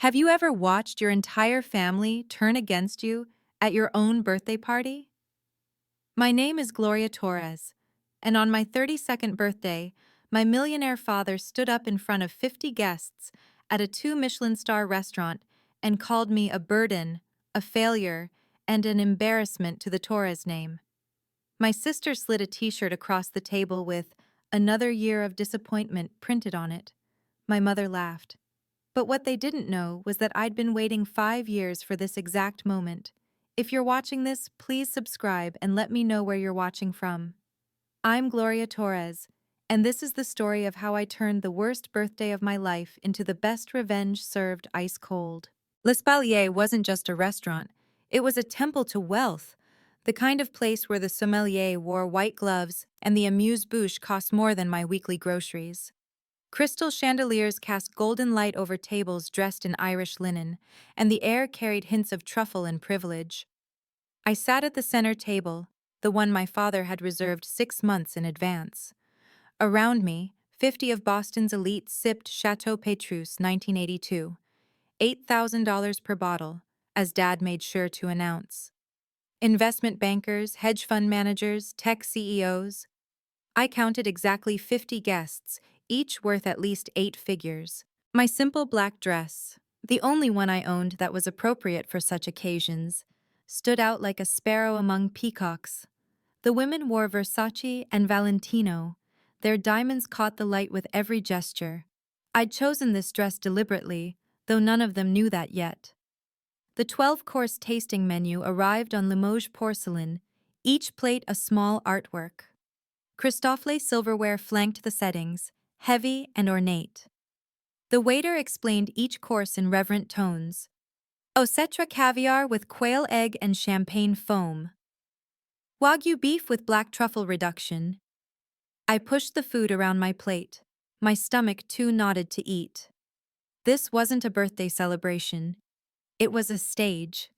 Have you ever watched your entire family turn against you at your own birthday party? My name is Gloria Torres, and on my 32nd birthday, my millionaire father stood up in front of 50 guests at a 2 Michelin-star restaurant and called me a burden, a failure, and an embarrassment to the Torres name. My sister slid a t-shirt across the table with "Another Year of Disappointment" printed on it. My mother laughed. But what they didn't know was that I'd been waiting 5 years for this exact moment. If you're watching this, please subscribe and let me know where you're watching from. I'm Gloria Torres, and this is the story of how I turned the worst birthday of my life into the best revenge served ice cold. L'Espalier wasn't just a restaurant, it was a temple to wealth, the kind of place where the sommelier wore white gloves and the amuse-bouche cost more than my weekly groceries. Crystal chandeliers cast golden light over tables dressed in Irish linen, and the air carried hints of truffle and privilege. I sat at the center table, the one my father had reserved 6 months in advance. Around me, 50 of Boston's elite sipped Chateau Petrus 1982, $8,000 per bottle, as Dad made sure to announce. Investment bankers, hedge fund managers, tech CEOs. I counted exactly 50 guests, each worth at least 8 figures. My simple black dress, the only one I owned that was appropriate for such occasions, stood out like a sparrow among peacocks. The women wore Versace and Valentino. Their diamonds caught the light with every gesture. I'd chosen this dress deliberately, though none of them knew that yet. The 12-course tasting menu arrived on Limoges porcelain, each plate a small artwork. Christofle silverware flanked the settings, heavy and ornate. The waiter explained each course in reverent tones. Osetra caviar with quail egg and champagne foam. Wagyu beef with black truffle reduction. I pushed the food around my plate, my stomach too knotted to eat. This wasn't a birthday celebration. It was a stage,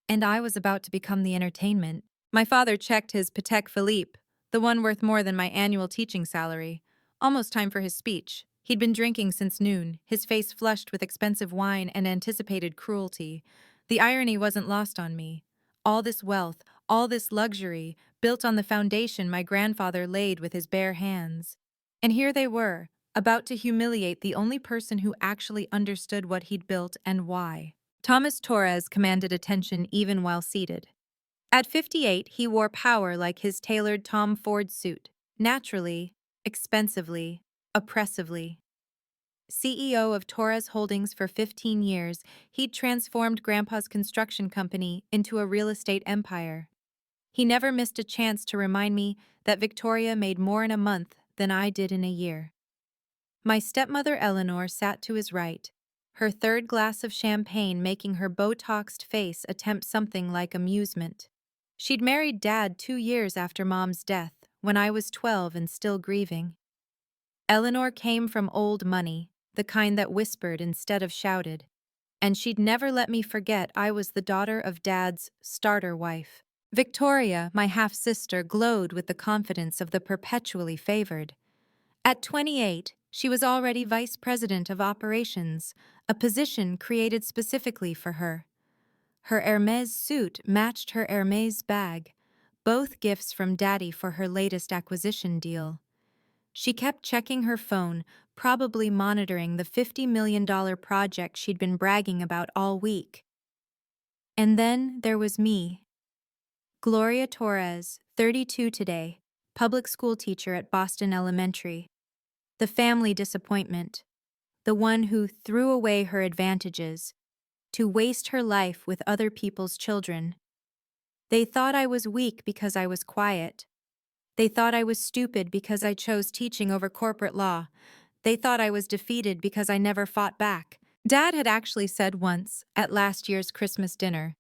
and I was about to become the entertainment. My father checked his Patek Philippe, the one worth more than my annual teaching salary. Almost time for his speech. He'd been drinking since noon, his face flushed with expensive wine and anticipated cruelty. The irony wasn't lost on me. All this wealth, all this luxury, built on the foundation my grandfather laid with his bare hands. And here they were, about to humiliate the only person who actually understood what he'd built and why. Thomas Torres commanded attention even while seated. At 58, he wore power like his tailored Tom Ford suit, naturally, expensively, oppressively. CEO of Torres Holdings for 15 years, he'd transformed Grandpa's construction company into a real estate empire. He never missed a chance to remind me that Victoria made more in a month than I did in a year. My stepmother Eleanor sat to his right, her third glass of champagne making her Botoxed face attempt something like amusement. She'd married Dad 2 years after Mom's death, when I was 12 and still grieving. Eleanor came from old money, the kind that whispered instead of shouted, and she'd never let me forget I was the daughter of Dad's starter wife. Victoria, my half-sister, glowed with the confidence of the perpetually favored. At 28, she was already vice president of operations, a position created specifically for her. Her Hermès suit matched her Hermès bag, both gifts from Daddy for her latest acquisition deal. She kept checking her phone, probably monitoring the $50 million project she'd been bragging about all week. And then there was me. Gloria Torres, 32 today, public school teacher at Boston Elementary. The family disappointment, the one who threw away her advantages to waste her life with other people's children. They thought I was weak because I was quiet. They thought I was stupid because I chose teaching over corporate law. They thought I was defeated because I never fought back. Dad had actually said once, at last year's Christmas dinner,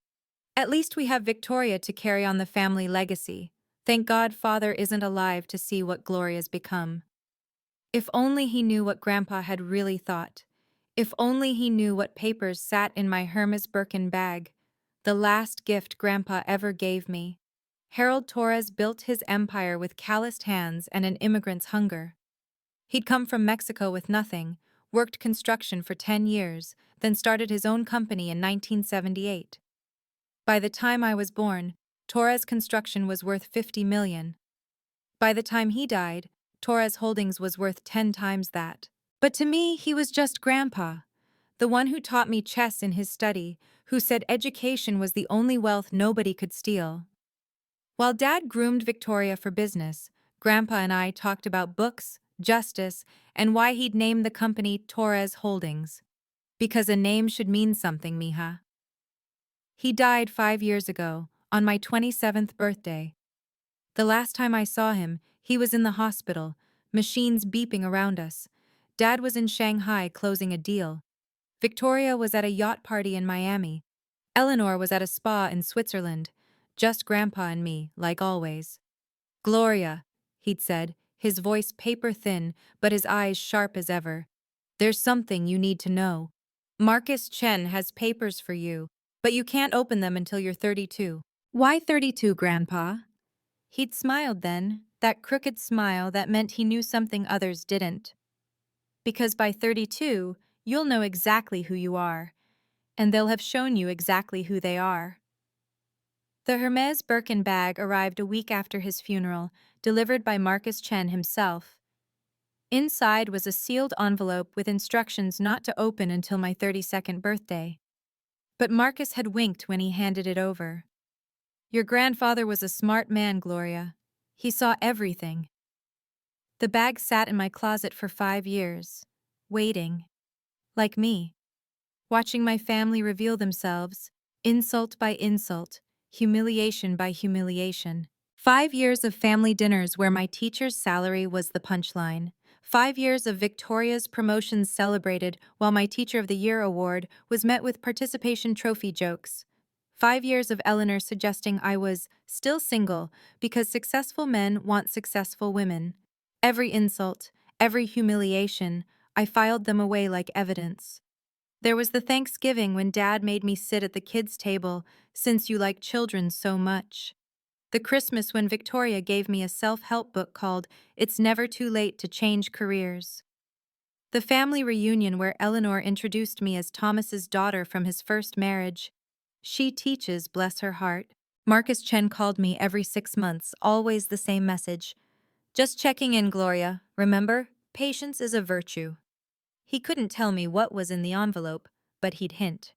"At least we have Victoria to carry on the family legacy. Thank God Father isn't alive to see what Gloria's become." If only he knew what Grandpa had really thought. If only he knew what papers sat in my Hermes Birkin bag, the last gift Grandpa ever gave me. Harold Torres built his empire with calloused hands and an immigrant's hunger. He'd come from Mexico with nothing, worked construction for 10 years, then started his own company in 1978. By the time I was born, Torres Construction was worth 50 million. By the time he died, Torres Holdings was worth 10 times that. But to me, he was just Grandpa, the one who taught me chess in his study, who said education was the only wealth nobody could steal. While Dad groomed Victoria for business, Grandpa and I talked about books, justice, and why he'd named the company Torres Holdings. Because a name should mean something, mija. He died 5 years ago, on my 27th birthday. The last time I saw him, he was in the hospital, machines beeping around us. Dad was in Shanghai closing a deal. Victoria was at a yacht party in Miami. Eleanor was at a spa in Switzerland. Just Grandpa and me, like always. Gloria, he'd said, his voice paper-thin, but his eyes sharp as ever. There's something you need to know. Marcus Chen has papers for you, but you can't open them until you're 32. Why 32, Grandpa? He'd smiled then, that crooked smile that meant he knew something others didn't. Because by 32, you'll know exactly who you are, and they'll have shown you exactly who they are. The Hermes Birkin bag arrived a week after his funeral, delivered by Marcus Chen himself. Inside was a sealed envelope with instructions not to open until my 32nd birthday. But Marcus had winked when he handed it over. Your grandfather was a smart man, Gloria. He saw everything. The bag sat in my closet for 5 years, waiting. Like me. Watching my family reveal themselves, insult by insult, humiliation by humiliation. 5 years of family dinners where my teacher's salary was the punchline. 5 years of Victoria's promotions celebrated while my Teacher of the Year award was met with participation trophy jokes. 5 years of Eleanor suggesting I was still single because successful men want successful women. Every insult, every humiliation, I filed them away like evidence. There was the Thanksgiving when Dad made me sit at the kids' table, since you like children so much. The Christmas when Victoria gave me a self-help book called It's Never Too Late to Change Careers. The family reunion where Eleanor introduced me as Thomas's daughter from his first marriage. She teaches, bless her heart. Marcus Chen called me every 6 months, always the same message. Just checking in, Gloria. Remember, patience is a virtue. He couldn't tell me what was in the envelope, but he'd hint.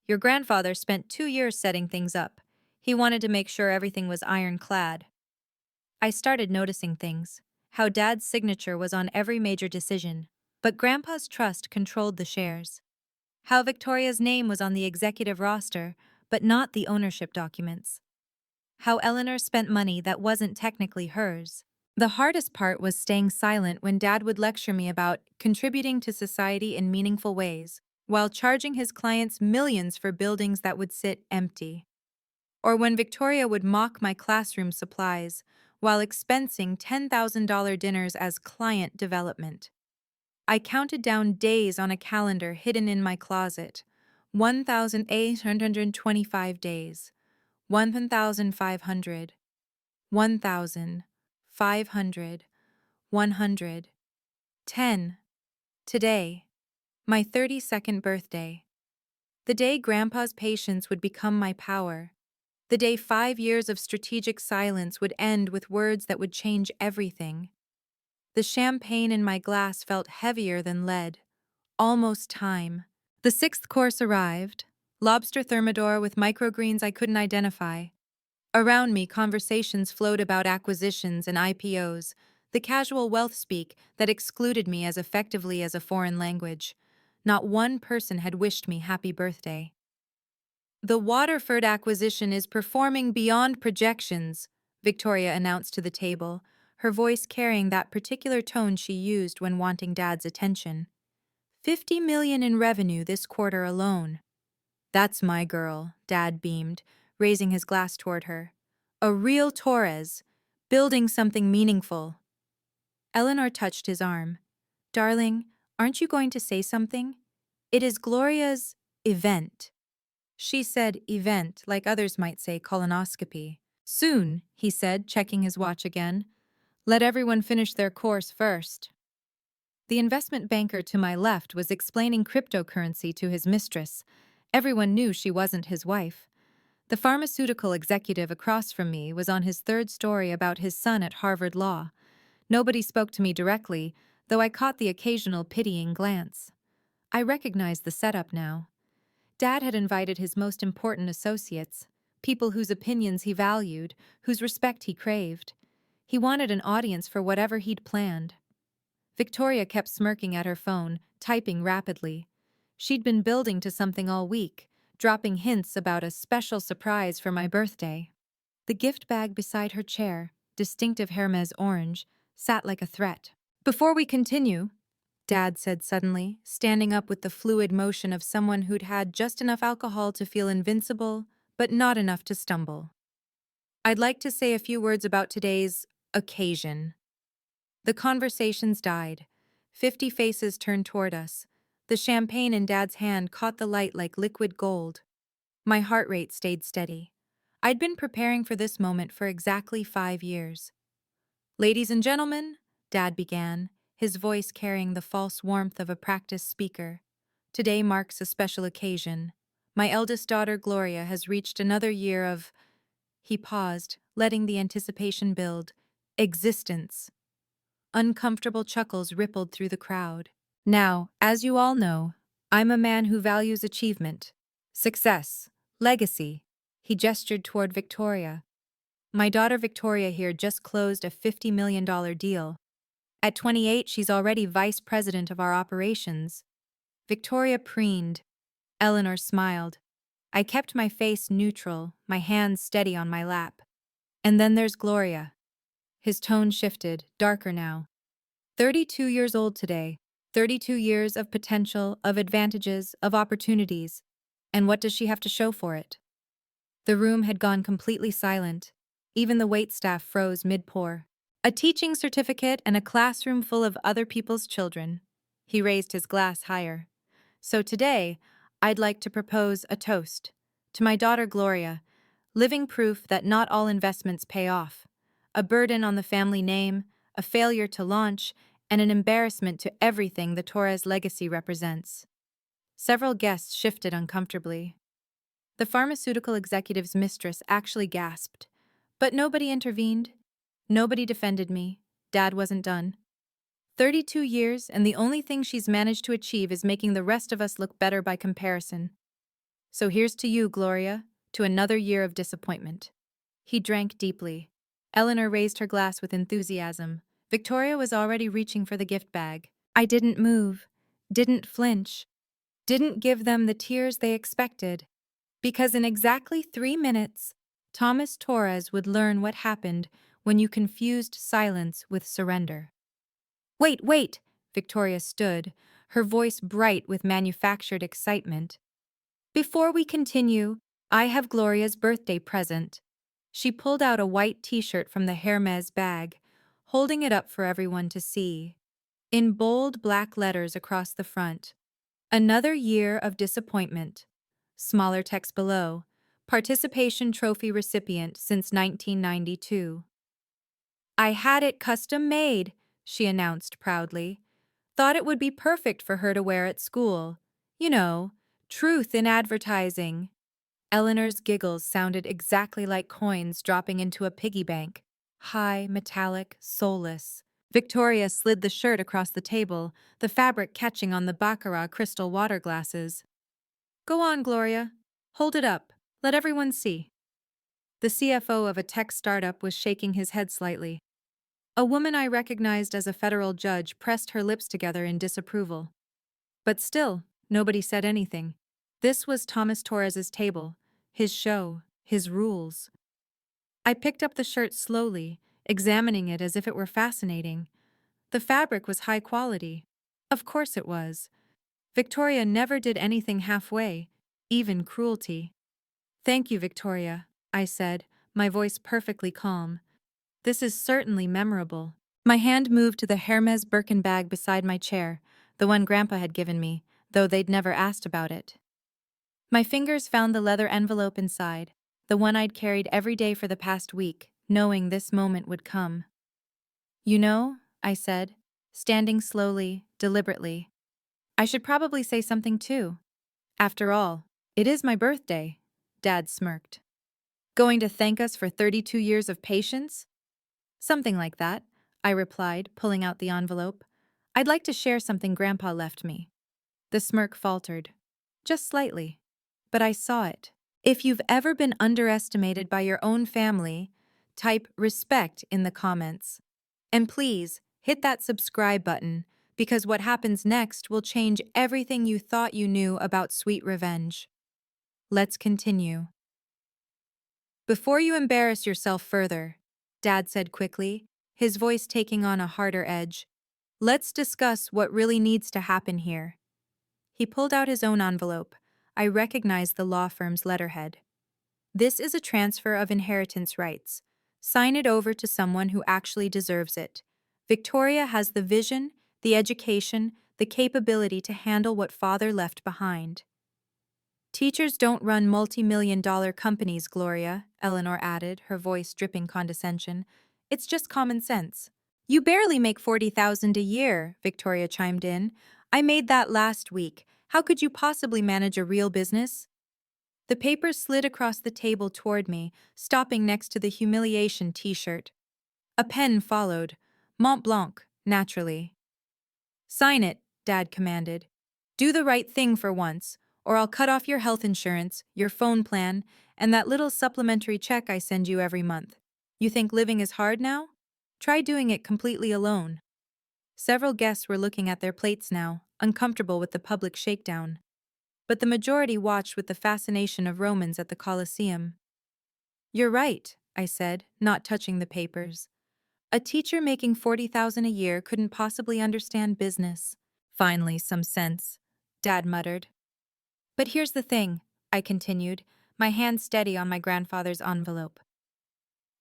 Your grandfather spent 2 years setting things up. He wanted to make sure everything was iron-clad. I started noticing things. How Dad's signature was on every major decision, but Grandpa's trust controlled the shares. How Victoria's name was on the executive roster, but not the ownership documents. How Eleanor spent money that wasn't technically hers. The hardest part was staying silent when Dad would lecture me about contributing to society in meaningful ways, while charging his clients millions for buildings that would sit empty. Or when Victoria would mock my classroom supplies, while expensing $10,000 dinners as client development. I counted down days on a calendar hidden in my closet. 1,825 days. 1,500. 1,000. 500, 100, 10. Today, my 32nd birthday. The day Grandpa's patience would become my power. The day 5 years of strategic silence would end with words that would change everything. The champagne in my glass felt heavier than lead. Almost time. The 6th course arrived. Lobster thermidor with microgreens I couldn't identify. Around me, conversations flowed about acquisitions and IPOs, the casual wealth speak that excluded me as effectively as a foreign language. Not one person had wished me happy birthday. The Waterford acquisition is performing beyond projections, Victoria announced to the table, her voice carrying that particular tone she used when wanting Dad's attention. 50 million in revenue this quarter alone. That's my girl, Dad beamed, raising his glass toward her. A real Torres, building something meaningful. Eleanor touched his arm. Darling, aren't you going to say something? It is Gloria's event. She said event, like others might say colonoscopy. Soon, he said, checking his watch again. Let everyone finish their course first. The investment banker to my left was explaining cryptocurrency to his mistress. Everyone knew she wasn't his wife. The pharmaceutical executive across from me was on his third story about his son at Harvard Law. Nobody spoke to me directly, though I caught the occasional pitying glance. I recognized the setup now. Dad had invited his most important associates, people whose opinions he valued, whose respect he craved. He wanted an audience for whatever he'd planned. Victoria kept smirking at her phone, typing rapidly. She'd been building to something all week, dropping hints about a special surprise for my birthday. The gift bag beside her chair, distinctive Hermes orange, sat like a threat. "Before we continue," Dad said suddenly, standing up with the fluid motion of someone who'd had just enough alcohol to feel invincible, but not enough to stumble. "I'd like to say a few words about today's occasion." The conversations died. 50 faces turned toward us. The champagne in Dad's hand caught the light like liquid gold. My heart rate stayed steady. I'd been preparing for this moment for exactly 5 years. "Ladies and gentlemen," Dad began, his voice carrying the false warmth of a practiced speaker. "Today marks a special occasion. My eldest daughter, Gloria, has reached another year of—" He paused, letting the anticipation build. "Existence." Uncomfortable chuckles rippled through the crowd. "Now, as you all know, I'm a man who values achievement, success, legacy." He gestured toward Victoria. "My daughter Victoria here just closed a $50 million deal. At 28, she's already vice president of our operations." Victoria preened. Eleanor smiled. I kept my face neutral, my hands steady on my lap. "And then there's Gloria." His tone shifted, darker now. 32 years old today. 32 years of potential, of advantages, of opportunities. And what does she have to show for it? The room had gone completely silent. Even the waitstaff froze mid-pour. "A teaching certificate and a classroom full of other people's children." He raised his glass higher. "So today, I'd like to propose a toast. To my daughter Gloria, living proof that not all investments pay off. A burden on the family name, a failure to launch, and an embarrassment to everything the Torres legacy represents." Several guests shifted uncomfortably. The pharmaceutical executive's mistress actually gasped. But nobody intervened. Nobody defended me. Dad wasn't done. 32 years, and the only thing she's managed to achieve is making the rest of us look better by comparison. "So here's to you, Gloria, to another year of disappointment." He drank deeply. Eleanor raised her glass with enthusiasm. Victoria was already reaching for the gift bag. I didn't move, didn't flinch, didn't give them the tears they expected. Because in exactly 3 minutes, Thomas Torres would learn what happened when you confused silence with surrender. "Wait, wait!" Victoria stood, her voice bright with manufactured excitement. "Before we continue, I have Gloria's birthday present." She pulled out a white t-shirt from the Hermes bag, holding it up for everyone to see. In bold black letters across the front, "Another year of disappointment." Smaller text below, "Participation trophy recipient since 1992. "I had it custom made," she announced proudly. "Thought it would be perfect for her to wear at school. You know, truth in advertising." Eleanor's giggles sounded exactly like coins dropping into a piggy bank. High, metallic, soulless. Victoria slid the shirt across the table, the fabric catching on the baccarat crystal water glasses. "Go on, Gloria. Hold it up. Let everyone see." The CFO of a tech startup was shaking his head slightly. A woman I recognized as a federal judge pressed her lips together in disapproval. But still, nobody said anything. This was Thomas Torres's table, his show, his rules. I picked up the shirt slowly, examining it as if it were fascinating. The fabric was high quality. Of course it was. Victoria never did anything halfway, even cruelty. "Thank you, Victoria," I said, my voice perfectly calm. "This is certainly memorable." My hand moved to the Hermes Birkin bag beside my chair, the one Grandpa had given me, though they'd never asked about it. My fingers found the leather envelope inside, the one I'd carried every day for the past week, knowing this moment would come. "You know," I said, standing slowly, deliberately. I should probably say something too. After all, it is my birthday, Dad smirked. Going to thank us for 32 years of patience? Something like that, I replied, pulling out the envelope. I'd like to share something Grandpa left me. The smirk faltered. Just slightly. But I saw it. If you've ever been underestimated by your own family, type respect in the comments. And please, hit that subscribe button, because what happens next will change everything you thought you knew about sweet revenge. Let's continue. Before you embarrass yourself further, Dad said quickly, his voice taking on a harder edge, let's discuss what really needs to happen here. He pulled out his own envelope. I recognized the law firm's letterhead. This is a transfer of inheritance rights. Sign it over to someone who actually deserves it. Victoria has the vision, the education, the capability to handle what father left behind. Teachers don't run multi-million-dollar companies, Gloria, Eleanor added, her voice dripping condescension. It's just common sense. You barely make $40,000 a year, Victoria chimed in. I made that last week. How could you possibly manage a real business? The paper slid across the table toward me, stopping next to the humiliation t-shirt. A pen followed. Mont Blanc, naturally. Sign it, Dad commanded. Do the right thing for once, or I'll cut off your health insurance, your phone plan, and that little supplementary check I send you every month. You think living is hard now? Try doing it completely alone. Several guests were looking at their plates now, uncomfortable with the public shakedown. But the majority watched with the fascination of Romans at the Colosseum. You're right, I said, not touching the papers. A teacher making $40,000 a year couldn't possibly understand business. Finally, some sense, Dad muttered. But here's the thing, I continued, my hand steady on my grandfather's envelope.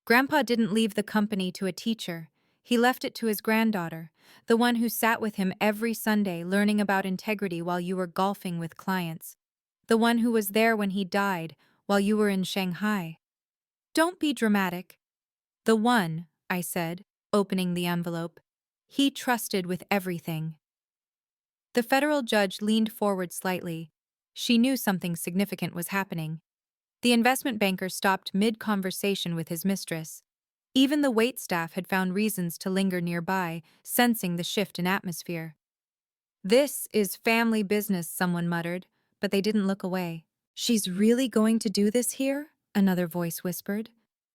Grandpa didn't leave the company to a teacher. He left it to his granddaughter, the one who sat with him every Sunday learning about integrity while you were golfing with clients. The one who was there when he died while you were in Shanghai. Don't be dramatic. The one, I said, opening the envelope. He trusted with everything. The federal judge leaned forward slightly. She knew something significant was happening. The investment banker stopped mid-conversation with his mistress. Even the waitstaff had found reasons to linger nearby, sensing the shift in atmosphere. This is family business, someone muttered, but they didn't look away. She's really going to do this here? Another voice whispered.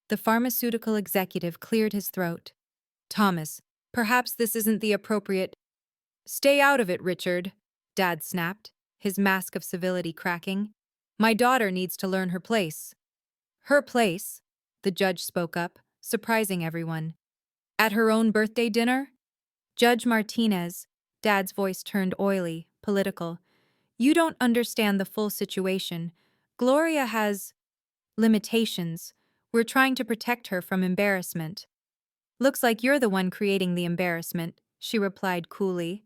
The pharmaceutical executive cleared his throat. Thomas, perhaps this isn't the appropriate— Stay out of it, Richard, Dad snapped, his mask of civility cracking. My daughter needs to learn her place. Her place? The judge spoke up, surprising everyone. At her own birthday dinner? Judge Martinez, Dad's voice turned oily, political. You don't understand the full situation. Gloria has limitations. We're trying to protect her from embarrassment. Looks like you're the one creating the embarrassment, she replied coolly.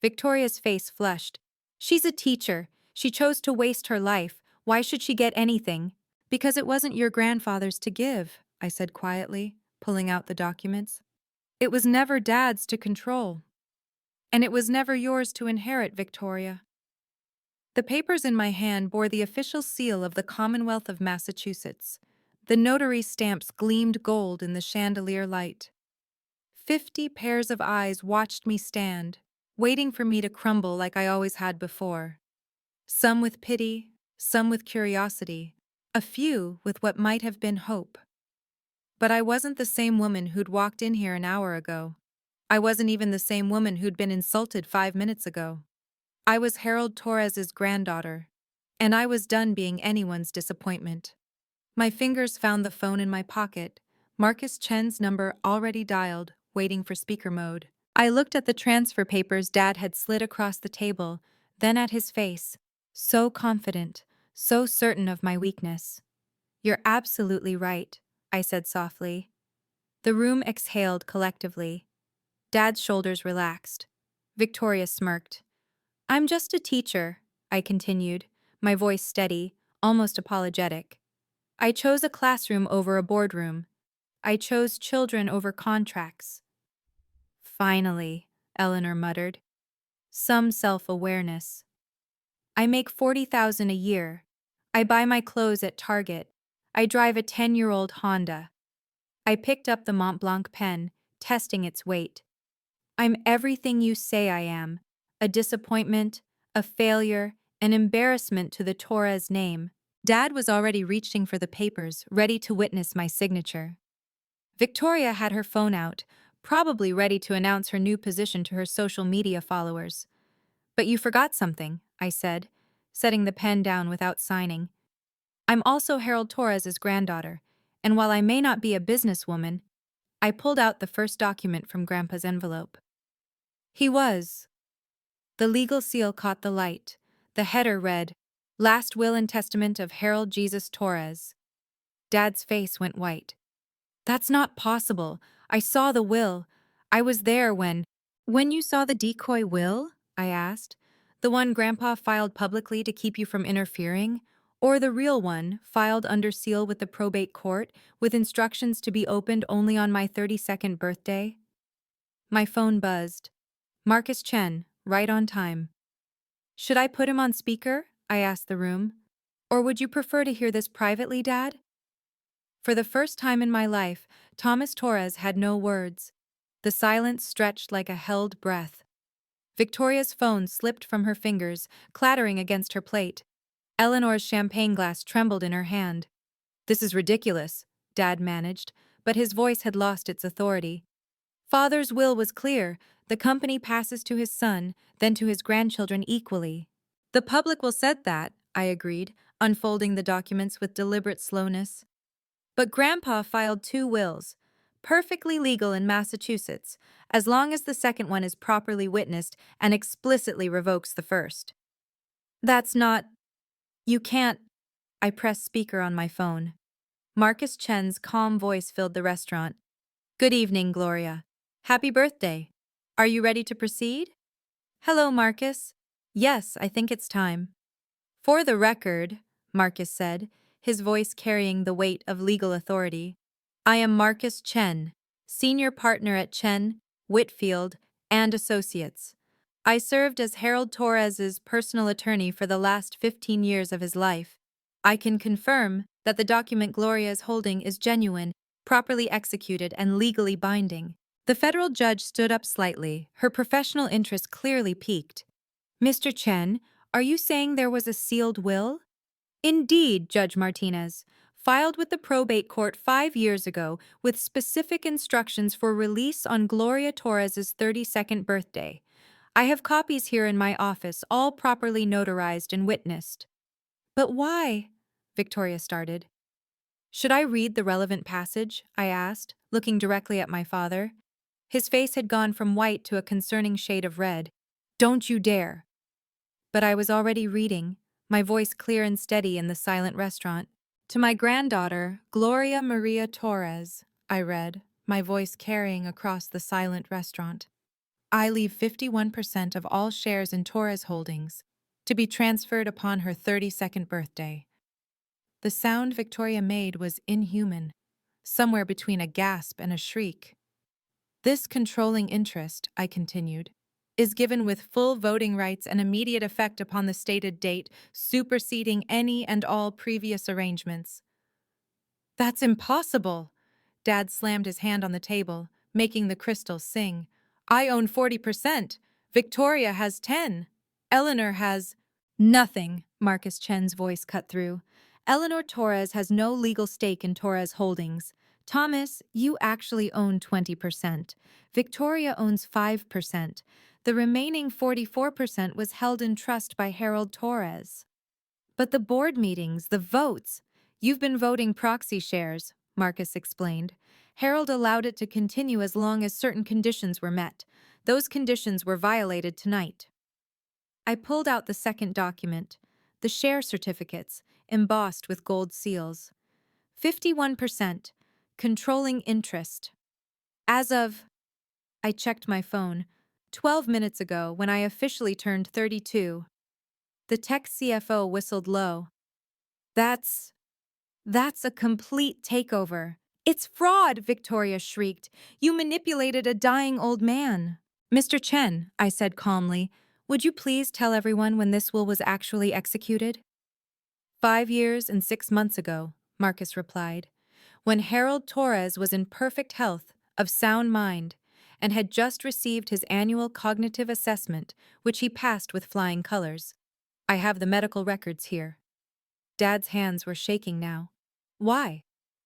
Victoria's face flushed. She's a teacher. She chose to waste her life. Why should she get anything? Because it wasn't your grandfather's to give, I said quietly, pulling out the documents. It was never Dad's to control. And it was never yours to inherit, Victoria. The papers in my hand bore the official seal of the Commonwealth of Massachusetts. The notary stamps gleamed gold in the chandelier light. 50 pairs of eyes watched me stand, waiting for me to crumble like I always had before. Some with pity, some with curiosity, a few with what might have been hope. But I wasn't the same woman who'd walked in here an hour ago. I wasn't even the same woman who'd been insulted 5 minutes ago. I was Harold Torres's granddaughter, and I was done being anyone's disappointment. My fingers found the phone in my pocket, Marcus Chen's number already dialed, waiting for speaker mode. I looked at the transfer papers Dad had slid across the table, then at his face, so confident, so certain of my weakness. You're absolutely right, I said softly. The room exhaled collectively. Dad's shoulders relaxed. Victoria smirked. I'm just a teacher, I continued, my voice steady, almost apologetic. I chose a classroom over a boardroom. I chose children over contracts. Finally, Eleanor muttered. Some self-awareness. I make $40,000 a year. I buy my clothes at Target. I drive a 10-year-old Honda. I picked up the Mont Blanc pen, testing its weight. I'm everything you say I am. A disappointment, a failure, an embarrassment to the Torres name. Dad was already reaching for the papers, ready to witness my signature. Victoria had her phone out, probably ready to announce her new position to her social media followers. But you forgot something, I said, setting the pen down without signing. I'm also Harold Torres's granddaughter, and while I may not be a businesswoman, I pulled out the first document from Grandpa's envelope. He was. The legal seal caught the light. The header read, Last Will and Testament of Harold Jesus Torres. Dad's face went white. That's not possible. I saw the will. I was there when... When you saw the decoy will? I asked. The one Grandpa filed publicly to keep you from interfering? Or the real one, filed under seal with the probate court, with instructions to be opened only on my 32nd birthday? My phone buzzed. Marcus Chen, right on time. Should I put him on speaker? I asked the room. Or would you prefer to hear this privately, Dad? For the first time in my life, Thomas Torres had no words. The silence stretched like a held breath. Victoria's phone slipped from her fingers, clattering against her plate. Eleanor's champagne glass trembled in her hand. This is ridiculous, Dad managed, but his voice had lost its authority. Father's will was clear. The company passes to his son, then to his grandchildren equally. The public will said that, I agreed, unfolding the documents with deliberate slowness. But Grandpa filed 2 wills, perfectly legal in Massachusetts, as long as the second one is properly witnessed and explicitly revokes the first. That's not... You can't... I pressed speaker on my phone. Marcus Chen's calm voice filled the restaurant. Good evening, Gloria. Happy birthday. Are you ready to proceed? Hello, Marcus. Yes, I think it's time. For the record, Marcus said, his voice carrying the weight of legal authority, I am Marcus Chen, senior partner at Chen, Whitfield, and Associates. I served as Harold Torres's personal attorney for the last 15 years of his life. I can confirm that the document Gloria is holding is genuine, properly executed, and legally binding. The federal judge stood up slightly, her professional interest clearly piqued. Mr. Chen, are you saying there was a sealed will? Indeed, Judge Martinez. Filed with the probate court 5 years ago with specific instructions for release on Gloria Torres's 32nd birthday. I have copies here in my office, all properly notarized and witnessed. But why? Victoria started. Should I read the relevant passage? I asked, looking directly at my father. His face had gone from white to a concerning shade of red. Don't you dare. But I was already reading, my voice clear and steady in the silent restaurant. To my granddaughter, Gloria Maria Torres, I read, my voice carrying across the silent restaurant. I leave 51% of all shares in Torres Holdings to be transferred upon her 32nd birthday. The sound Victoria made was inhuman, somewhere between a gasp and a shriek. This controlling interest, I continued, is given with full voting rights and immediate effect upon the stated date, superseding any and all previous arrangements. That's impossible! Dad slammed his hand on the table, making the crystals sing. I own 40%. Victoria has 10. Eleanor has... Nothing, Marcus Chen's voice cut through. Eleanor Torres has no legal stake in Torres Holdings. Thomas, you actually own 20%. Victoria owns 5%. The remaining 44% was held in trust by Harold Torres. But the board meetings, the votes... You've been voting proxy shares, Marcus explained. Harold allowed it to continue as long as certain conditions were met. Those conditions were violated tonight. I pulled out the second document, the share certificates, embossed with gold seals. 51%, controlling interest. As of... I checked my phone. 12 minutes ago, when I officially turned 32. The tech CFO whistled low. That's a complete takeover. It's fraud, Victoria shrieked. You manipulated a dying old man. Mr. Chen, I said calmly, would you please tell everyone when this will was actually executed? 5 years and 6 months ago, Marcus replied, when Harold Torres was in perfect health, of sound mind, and had just received his annual cognitive assessment, which he passed with flying colors. I have the medical records here. Dad's hands were shaking now. Why?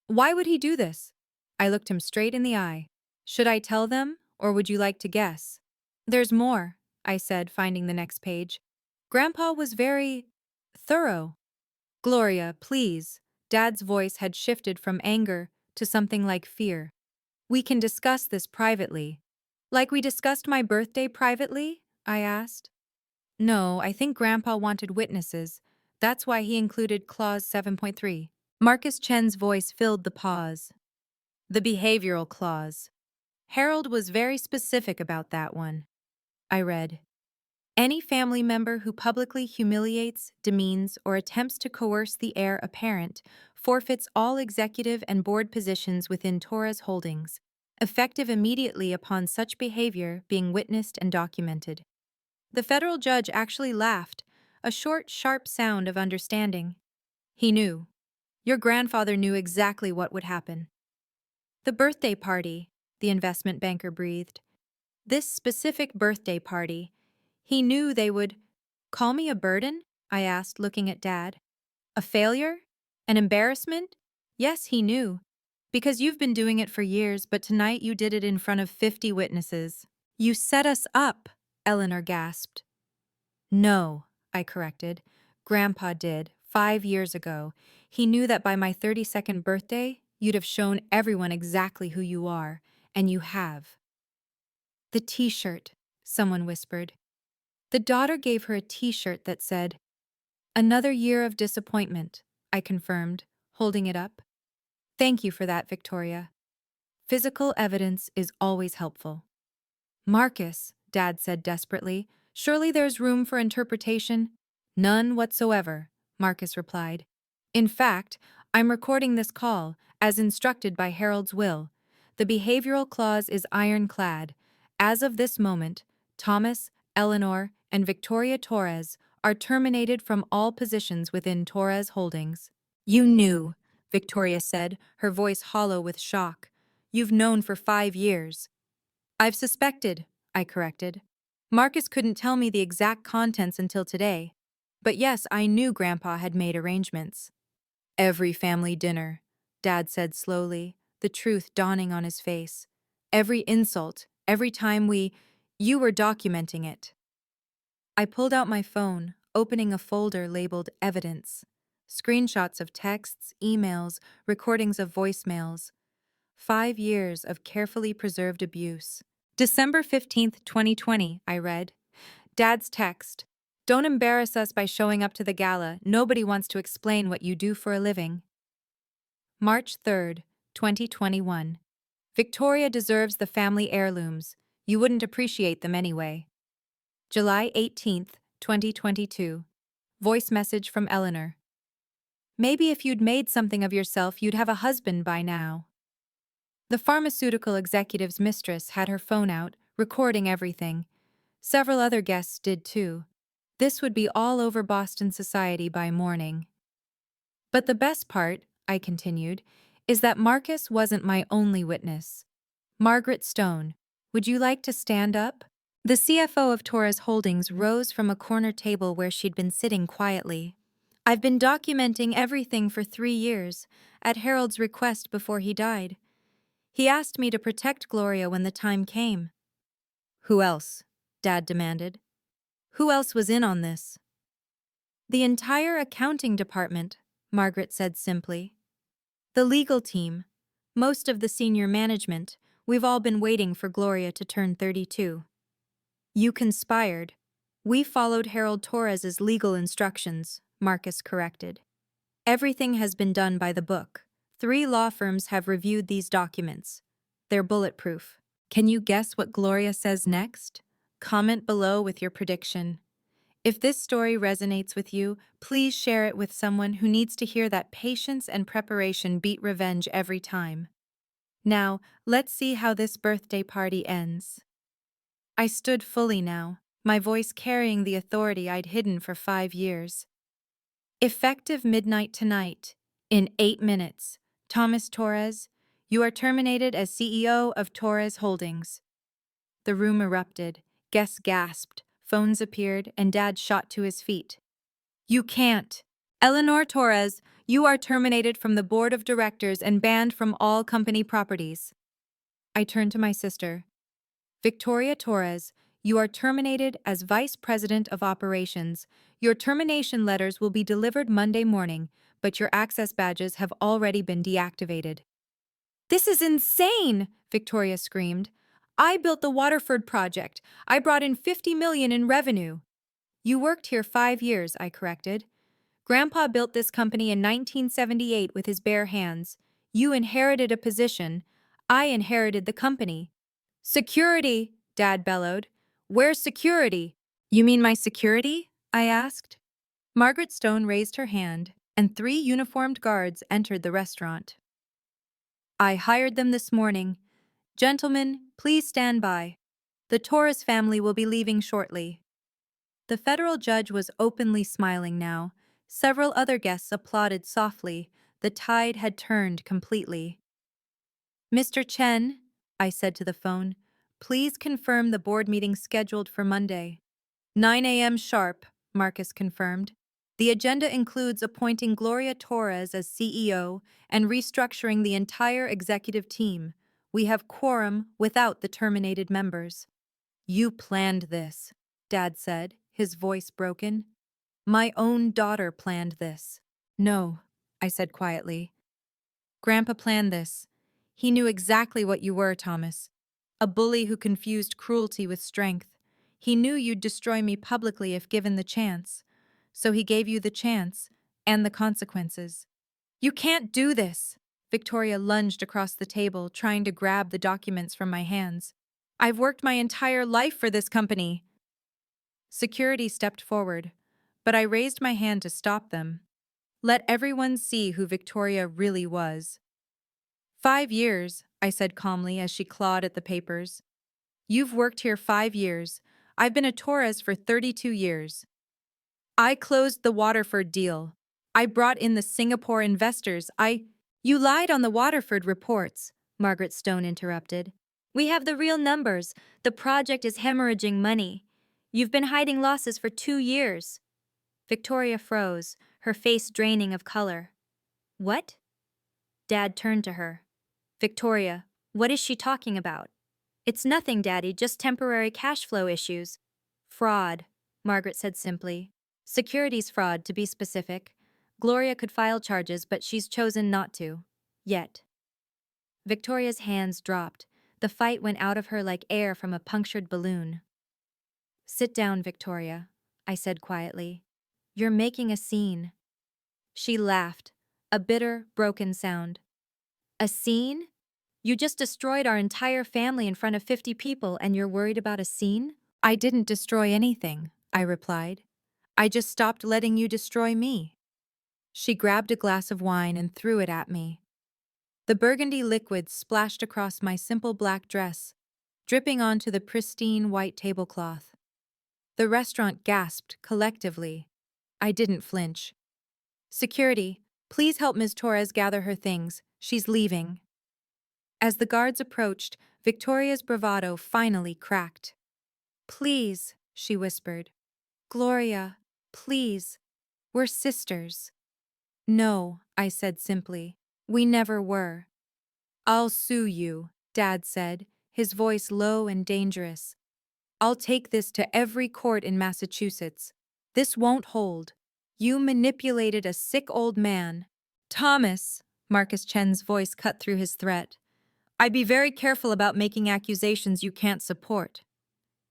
Why would he do this? I looked him straight in the eye. Should I tell them, or would you like to guess? There's more, I said, finding the next page. Grandpa was very thorough. Gloria, please. Dad's voice had shifted from anger to something like fear. We can discuss this privately. Like we discussed my birthday privately? I asked. No, I think Grandpa wanted witnesses. That's why he included Clause 7.3. Marcus Chen's voice filled the pause. The behavioral clause. Harold was very specific about that one. I read. Any family member who publicly humiliates, demeans, or attempts to coerce the heir apparent forfeits all executive and board positions within Torres Holdings, effective immediately upon such behavior being witnessed and documented. The federal judge actually laughed, a short, sharp sound of understanding. He knew. Your grandfather knew exactly what would happen. The birthday party, the investment banker breathed. This specific birthday party. He knew they would call me a burden, I asked, looking at Dad. A failure? An embarrassment? Yes, he knew. Because you've been doing it for years, but tonight you did it in front of 50 witnesses. You set us up, Eleanor gasped. No, I corrected. Grandpa did, 5 years ago. He knew that by my 32nd birthday, you'd have shown everyone exactly who you are, and you have. The t-shirt, someone whispered. The daughter gave her a t-shirt that said, "Another year of disappointment," I confirmed, holding it up. Thank you for that, Victoria. Physical evidence is always helpful. Marcus, Dad said desperately, surely there's room for interpretation? None whatsoever, Marcus replied. In fact, I'm recording this call, as instructed by Harold's will. The behavioral clause is iron-clad. As of this moment, Thomas, Eleanor, and Victoria Torres are terminated from all positions within Torres Holdings. You knew, Victoria said, her voice hollow with shock. You've known for 5 years. I've suspected, I corrected. Marcus couldn't tell me the exact contents until today. But yes, I knew Grandpa had made arrangements. Every family dinner, Dad said slowly, the truth dawning on his face. Every insult, every time you were documenting it. I pulled out my phone, opening a folder labeled Evidence. Screenshots of texts, emails, recordings of voicemails. 5 years of carefully preserved abuse. December 15th, 2020, I read. Dad's text. Don't embarrass us by showing up to the gala. Nobody wants to explain what you do for a living. March 3rd, 2021. Victoria deserves the family heirlooms. You wouldn't appreciate them anyway. July 18th, 2022. Voice message from Eleanor. Maybe if you'd made something of yourself, you'd have a husband by now. The pharmaceutical executive's mistress had her phone out, recording everything. Several other guests did too. This would be all over Boston society by morning. But the best part, I continued, is that Marcus wasn't my only witness. Margaret Stone, would you like to stand up? The CFO of Torres Holdings rose from a corner table where she'd been sitting quietly. I've been documenting everything for 3 years, at Harold's request before he died. He asked me to protect Gloria when the time came. Who else? Dad demanded. Who else was in on this? The entire accounting department, Margaret said simply. The legal team, most of the senior management, we've all been waiting for Gloria to turn 32. You conspired. We followed Harold Torres's legal instructions, Marcus corrected. Everything has been done by the book. 3 law firms have reviewed these documents. They're bulletproof. Can you guess what Gloria says next? Comment below with your prediction. If this story resonates with you, please share it with someone who needs to hear that patience and preparation beat revenge every time. Now, let's see how this birthday party ends. I stood fully now, my voice carrying the authority I'd hidden for 5 years. Effective midnight tonight, in 8 minutes, Thomas Torres, you are terminated as CEO of Torres Holdings. The room erupted, guests gasped, phones appeared, and Dad shot to his feet. You can't. Eleanor Torres, you are terminated from the board of directors and banned from all company properties. I turned to my sister. Victoria Torres, you are terminated as Vice President of Operations. Your termination letters will be delivered Monday morning, but your access badges have already been deactivated. This is insane, Victoria screamed. I built the Waterford project. I brought in $50 million in revenue. You worked here 5 years, I corrected. Grandpa built this company in 1978 with his bare hands. You inherited a position. I inherited the company. Security, Dad bellowed. Where's security? You mean my security? I asked. Margaret Stone raised her hand, and 3 uniformed guards entered the restaurant. I hired them this morning. Gentlemen, please stand by. The Torres family will be leaving shortly. The federal judge was openly smiling now. Several other guests applauded softly. The tide had turned completely. Mr. Chen, I said to the phone, please confirm the board meeting scheduled for Monday. 9 a.m. sharp, Marcus confirmed. The agenda includes appointing Gloria Torres as CEO and restructuring the entire executive team. We have quorum without the terminated members. You planned this, Dad said, his voice broken. My own daughter planned this. No, I said quietly. Grandpa planned this. He knew exactly what you were, Thomas. A bully who confused cruelty with strength. He knew you'd destroy me publicly if given the chance. So he gave you the chance and the consequences. You can't do this! Victoria lunged across the table, trying to grab the documents from my hands. I've worked my entire life for this company. Security stepped forward, but I raised my hand to stop them. Let everyone see who Victoria really was. 5 years, I said calmly as she clawed at the papers. You've worked here 5 years. I've been a Torres for 32 years. I closed the Waterford deal. I brought in the Singapore investors. You lied on the Waterford reports, Margaret Stone interrupted. We have the real numbers. The project is hemorrhaging money. You've been hiding losses for 2 years. Victoria froze, her face draining of color. What? Dad turned to her. Victoria, what is she talking about? It's nothing, Daddy, just temporary cash flow issues. Fraud, Margaret said simply. Securities fraud, to be specific. Gloria could file charges, but she's chosen not to. Yet. Victoria's hands dropped. The fight went out of her like air from a punctured balloon. Sit down, Victoria, I said quietly. You're making a scene. She laughed, a bitter, broken sound. A scene? You just destroyed our entire family in front of 50 people and you're worried about a scene? I didn't destroy anything, I replied. I just stopped letting you destroy me. She grabbed a glass of wine and threw it at me. The burgundy liquid splashed across my simple black dress, dripping onto the pristine white tablecloth. The restaurant gasped collectively. I didn't flinch. Security, please help Ms. Torres gather her things. She's leaving. As the guards approached, Victoria's bravado finally cracked. Please, she whispered. Gloria, please. We're sisters. No, I said simply. We never were. I'll sue you, Dad said, his voice low and dangerous. I'll take this to every court in Massachusetts. This won't hold. You manipulated a sick old man. Thomas, Marcus Chen's voice cut through his threat. I'd be very careful about making accusations you can't support.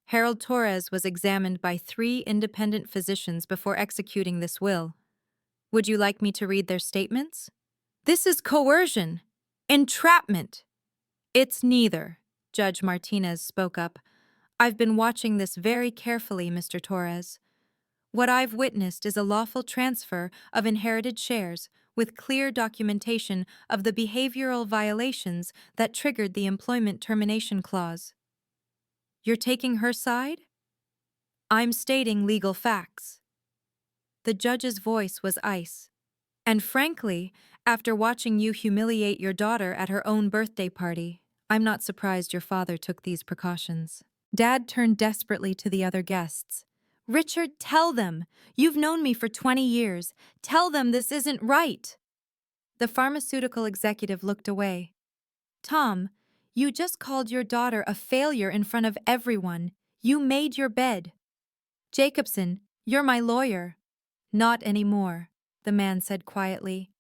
Harold Torres was examined by 3 independent physicians before executing this will. Would you like me to read their statements? This is coercion. Entrapment. It's neither, Judge Martinez spoke up. I've been watching this very carefully, Mr. Torres. What I've witnessed is a lawful transfer of inherited shares with clear documentation of the behavioral violations that triggered the employment termination clause. You're taking her side? I'm stating legal facts. The judge's voice was ice. And frankly, after watching you humiliate your daughter at her own birthday party, I'm not surprised your father took these precautions. Dad turned desperately to the other guests. Richard, tell them! You've known me for 20 years. Tell them this isn't right! The pharmaceutical executive looked away. Tom, you just called your daughter a failure in front of everyone. You made your bed. Jacobson, you're my lawyer. Not anymore, the man said quietly.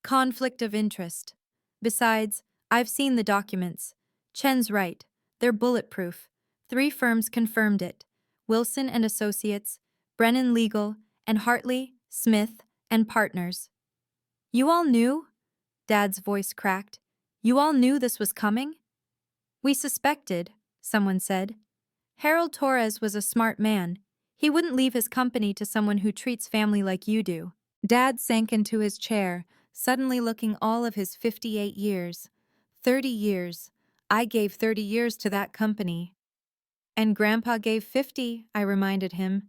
Conflict of interest. Besides, I've seen the documents. Chen's right. They're bulletproof. 3 firms confirmed it. Wilson and Associates, Brennan Legal, and Hartley, Smith, and Partners. You all knew? Dad's voice cracked. You all knew this was coming? We suspected, someone said. Harold Torres was a smart man. He wouldn't leave his company to someone who treats family like you do. Dad sank into his chair, suddenly looking all of his 58 years. 30 years. I gave 30 years to that company. And Grandpa gave 50, I reminded him.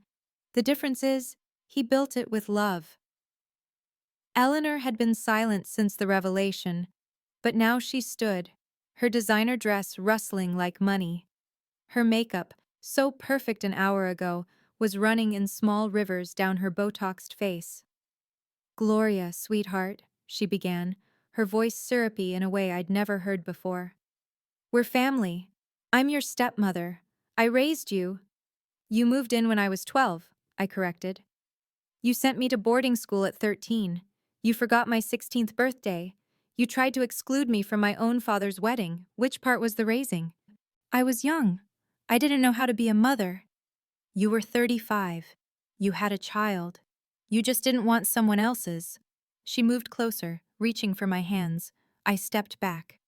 The difference is, he built it with love. Eleanor had been silent since the revelation, but now she stood, her designer dress rustling like money. Her makeup, so perfect an hour ago, was running in small rivers down her Botoxed face. Gloria, sweetheart, she began, her voice syrupy in a way I'd never heard before. We're family. I'm your stepmother. I raised you. You moved in when I was 12, I corrected. You sent me to boarding school at 13. You forgot my 16th birthday. You tried to exclude me from my own father's wedding. Which part was the raising? I was young. I didn't know how to be a mother. You were 35. You had a child. You just didn't want someone else's. She moved closer, reaching for my hands. I stepped back.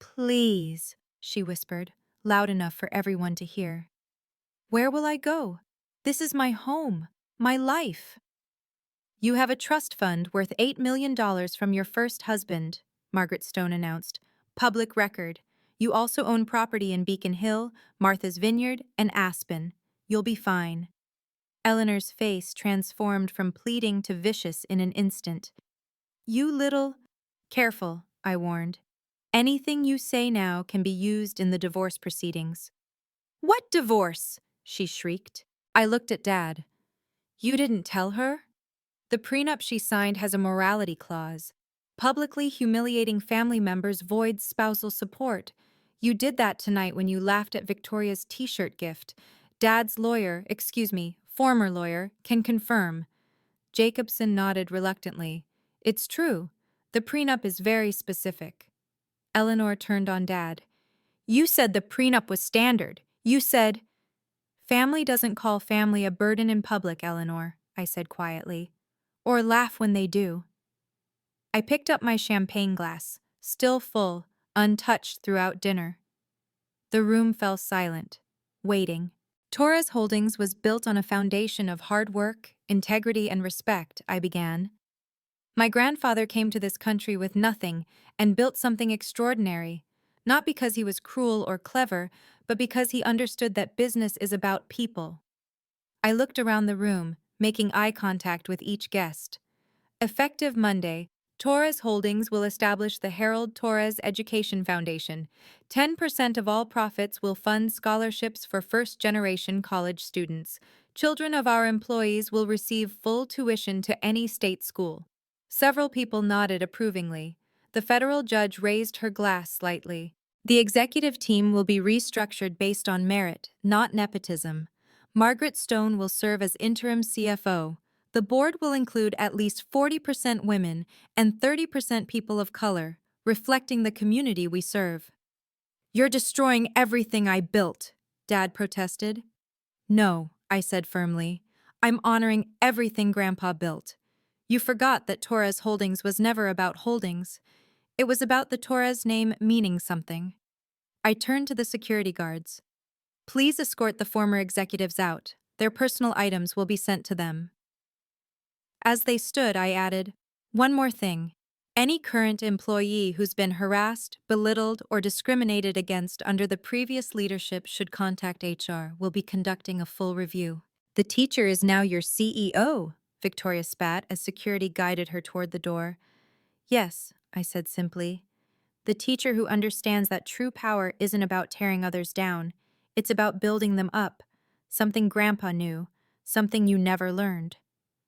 Please, she whispered, loud enough for everyone to hear. Where will I go? This is my home, my life. You have a trust fund worth $8 million from your first husband, Margaret Stone announced. Public record. You also own property in Beacon Hill, Martha's Vineyard, and Aspen. You'll be fine. Eleanor's face transformed from pleading to vicious in an instant. You little... Careful, I warned. Anything you say now can be used in the divorce proceedings. What divorce? She shrieked. I looked at Dad. You didn't tell her? The prenup she signed has a morality clause. Publicly humiliating family members voids spousal support. You did that tonight when you laughed at Victoria's t-shirt gift. Dad's lawyer, former lawyer, can confirm. Jacobson nodded reluctantly. It's true. The prenup is very specific. Eleanor turned on Dad. You said the prenup was standard. You said... Family doesn't call family a burden in public, Eleanor, I said quietly. Or laugh when they do. I picked up my champagne glass, still full, untouched throughout dinner. The room fell silent, waiting. Torres Holdings was built on a foundation of hard work, integrity, and respect, I began. My grandfather came to this country with nothing and built something extraordinary, not because he was cruel or clever, but because he understood that business is about people. I looked around the room, making eye contact with each guest. Effective Monday, Torres Holdings will establish the Harold Torres Education Foundation. 10% of all profits will fund scholarships for first-generation college students. Children of our employees will receive full tuition to any state school. Several people nodded approvingly. The federal judge raised her glass slightly. The executive team will be restructured based on merit, not nepotism. Margaret Stone will serve as interim CFO. The board will include at least 40% women and 30% people of color, reflecting the community we serve. You're destroying everything I built, Dad protested. No, I said firmly. I'm honoring everything Grandpa built. You forgot that Torres Holdings was never about holdings. It was about the Torres name meaning something. I turned to the security guards. Please escort the former executives out. Their personal items will be sent to them. As they stood, I added, one more thing. Any current employee who's been harassed, belittled, or discriminated against under the previous leadership should contact HR. We'll be conducting a full review. The teacher is now your CEO, Victoria spat as security guided her toward the door. Yes, I said simply. The teacher who understands that true power isn't about tearing others down. It's about building them up. Something Grandpa knew. Something you never learned.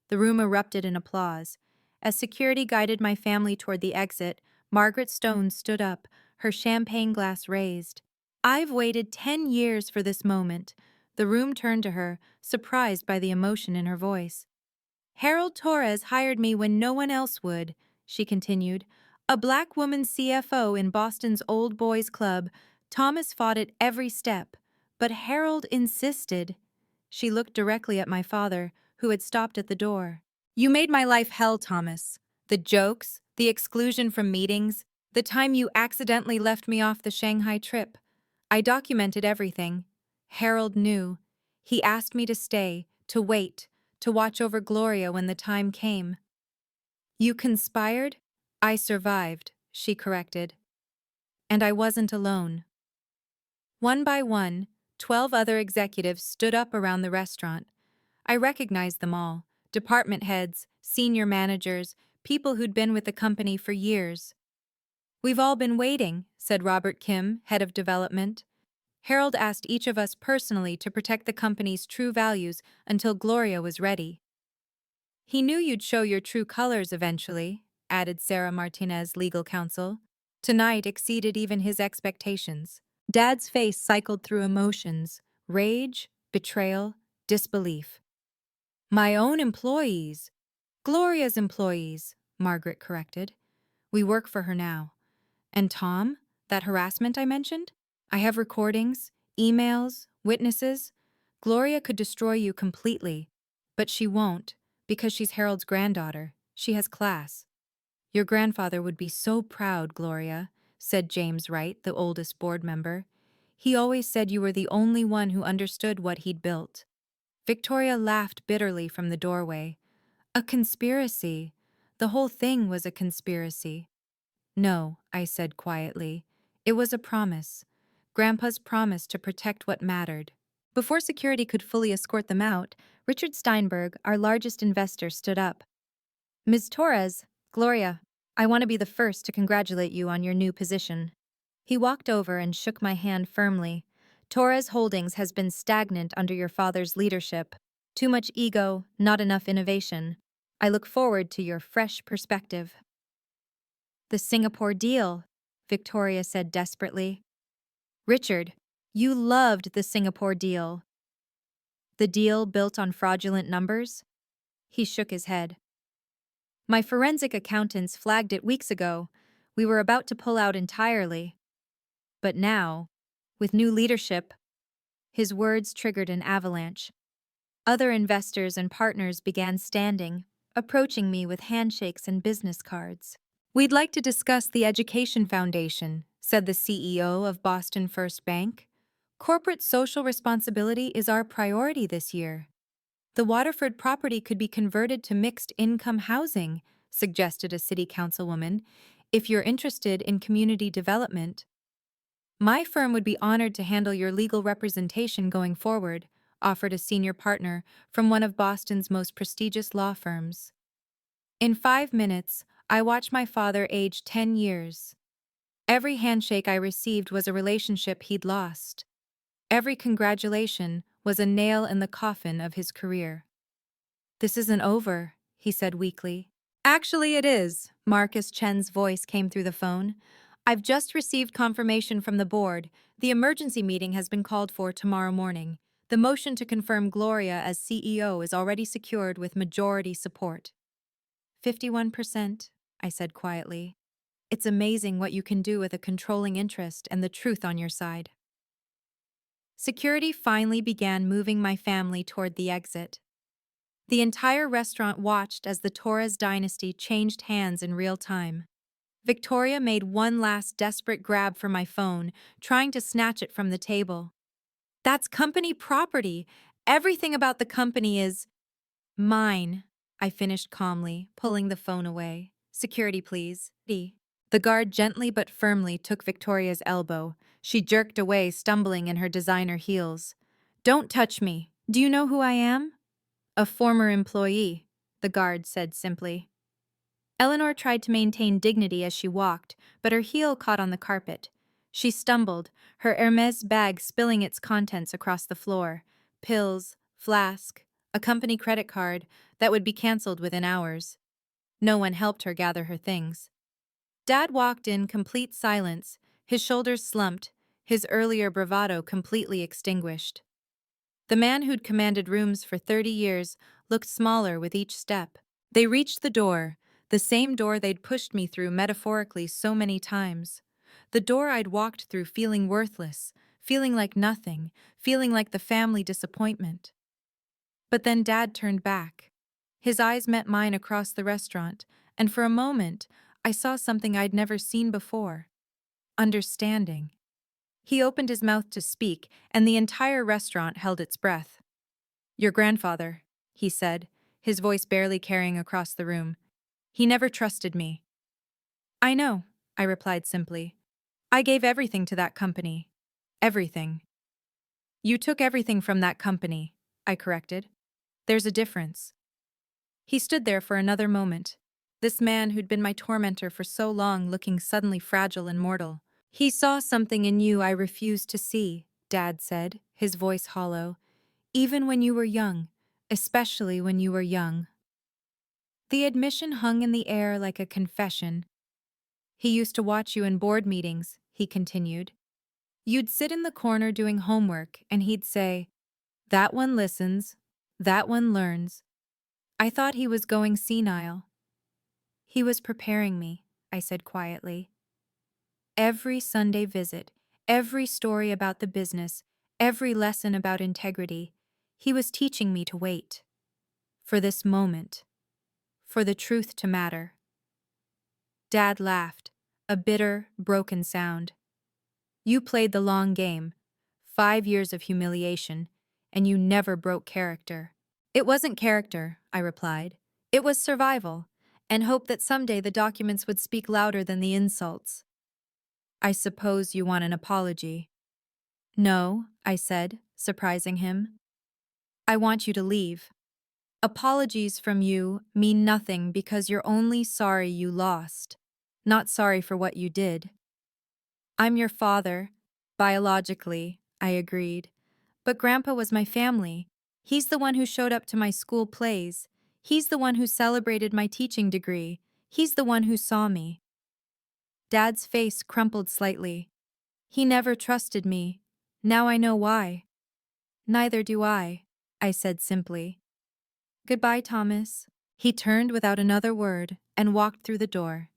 The room erupted in applause. As security guided my family toward the exit, Margaret Stone stood up, her champagne glass raised. I've waited 10 years for this moment. The room turned to her, surprised by the emotion in her voice. Harold Torres hired me when no one else would, she continued. A black woman CFO in Boston's Old Boys Club. Thomas fought it every step, but Harold insisted. She looked directly at my father, who had stopped at the door. You made my life hell, Thomas. The jokes, the exclusion from meetings, the time you accidentally left me off the Shanghai trip. I documented everything. Harold knew. He asked me to stay, to wait, to watch over Gloria when the time came. You conspired? I survived, she corrected. And I wasn't alone. One by one, 12 other executives stood up around the restaurant. I recognized them all. Department heads, senior managers, people who'd been with the company for years. We've all been waiting, said Robert Kim, head of development. Harold asked each of us personally to protect the company's true values until Gloria was ready. He knew you'd show your true colors eventually, added Sarah Martinez, legal counsel. Tonight exceeded even his expectations. Dad's face cycled through emotions: rage, betrayal, disbelief. My own employees. Gloria's employees, Margaret corrected. We work for her now. And Tom, that harassment I mentioned? I have recordings, emails, witnesses. Gloria could destroy you completely, but she won't, because she's Harold's granddaughter. She has class. Your grandfather would be so proud, Gloria, said James Wright, the oldest board member. He always said you were the only one who understood what he'd built. Victoria laughed bitterly from the doorway. A conspiracy. The whole thing was a conspiracy. No, I said quietly. It was a promise. Grandpa's promise to protect what mattered. Before security could fully escort them out, Richard Steinberg, our largest investor, stood up. Ms. Torres, Gloria, I want to be the first to congratulate you on your new position. He walked over and shook my hand firmly. Torres Holdings has been stagnant under your father's leadership. Too much ego, not enough innovation. I look forward to your fresh perspective. The Singapore deal, Victoria said desperately. Richard, you loved the Singapore deal. The deal built on fraudulent numbers? He shook his head. My forensic accountants flagged it weeks ago. We were about to pull out entirely. But now, with new leadership, his words triggered an avalanche. Other investors and partners began standing, approaching me with handshakes and business cards. We'd like to discuss the Education Foundation, said the CEO of Boston First Bank. Corporate social responsibility is our priority this year. The Waterford property could be converted to mixed-income housing, suggested a city councilwoman, if you're interested in community development. My firm would be honored to handle your legal representation going forward, offered a senior partner from one of Boston's most prestigious law firms. In 5 minutes, I watched my father age 10 years. Every handshake I received was a relationship he'd lost. Every congratulation was a nail in the coffin of his career. This isn't over, he said weakly. Actually, it is, Marcus Chen's voice came through the phone. I've just received confirmation from the board. The emergency meeting has been called for tomorrow morning. The motion to confirm Gloria as CEO is already secured with majority support. 51%, I said quietly. It's amazing what you can do with a controlling interest and the truth on your side. Security finally began moving my family toward the exit. The entire restaurant watched as the Torres dynasty changed hands in real time. Victoria made one last desperate grab for my phone, trying to snatch it from the table. That's company property. Everything about the company is mine, I finished calmly, pulling the phone away. Security, please. The guard gently but firmly took Victoria's elbow. She jerked away, stumbling in her designer heels. Don't touch me. Do you know who I am? A former employee, the guard said simply. Eleanor tried to maintain dignity as she walked, but her heel caught on the carpet. She stumbled, her Hermes bag spilling its contents across the floor. Pills, flask, a company credit card that would be canceled within hours. No one helped her gather her things. Dad walked in complete silence, his shoulders slumped, his earlier bravado completely extinguished. The man who'd commanded rooms for 30 years looked smaller with each step. They reached the door, the same door they'd pushed me through metaphorically so many times. The door I'd walked through feeling worthless, feeling like nothing, feeling like the family disappointment. But then Dad turned back. His eyes met mine across the restaurant, and for a moment, I saw something I'd never seen before. Understanding. He opened his mouth to speak, and the entire restaurant held its breath. Your grandfather, he said, his voice barely carrying across the room. He never trusted me. I know, I replied simply. I gave everything to that company. Everything. You took everything from that company, I corrected. There's a difference. He stood there for another moment. This man who'd been my tormentor for so long looking suddenly fragile and mortal. He saw something in you I refused to see, Dad said, his voice hollow. Even when you were young, especially when you were young. The admission hung in the air like a confession. He used to watch you in board meetings, he continued. You'd sit in the corner doing homework, and he'd say, that one listens, that one learns. I thought he was going senile. He was preparing me, I said quietly. Every Sunday visit, every story about the business, every lesson about integrity, he was teaching me to wait. For this moment. For the truth to matter. Dad laughed, a bitter, broken sound. You played the long game, 5 years of humiliation, and you never broke character. It wasn't character, I replied. It was survival, and hope that someday the documents would speak louder than the insults. I suppose you want an apology. No, I said, surprising him. I want you to leave. Apologies from you mean nothing because you're only sorry you lost, not sorry for what you did. I'm your father, biologically, I agreed. But Grandpa was my family. He's the one who showed up to my school plays. He's the one who celebrated my teaching degree. He's the one who saw me. Dad's face crumpled slightly. He never trusted me. Now I know why. Neither do I said simply. Goodbye, Thomas. He turned without another word and walked through the door.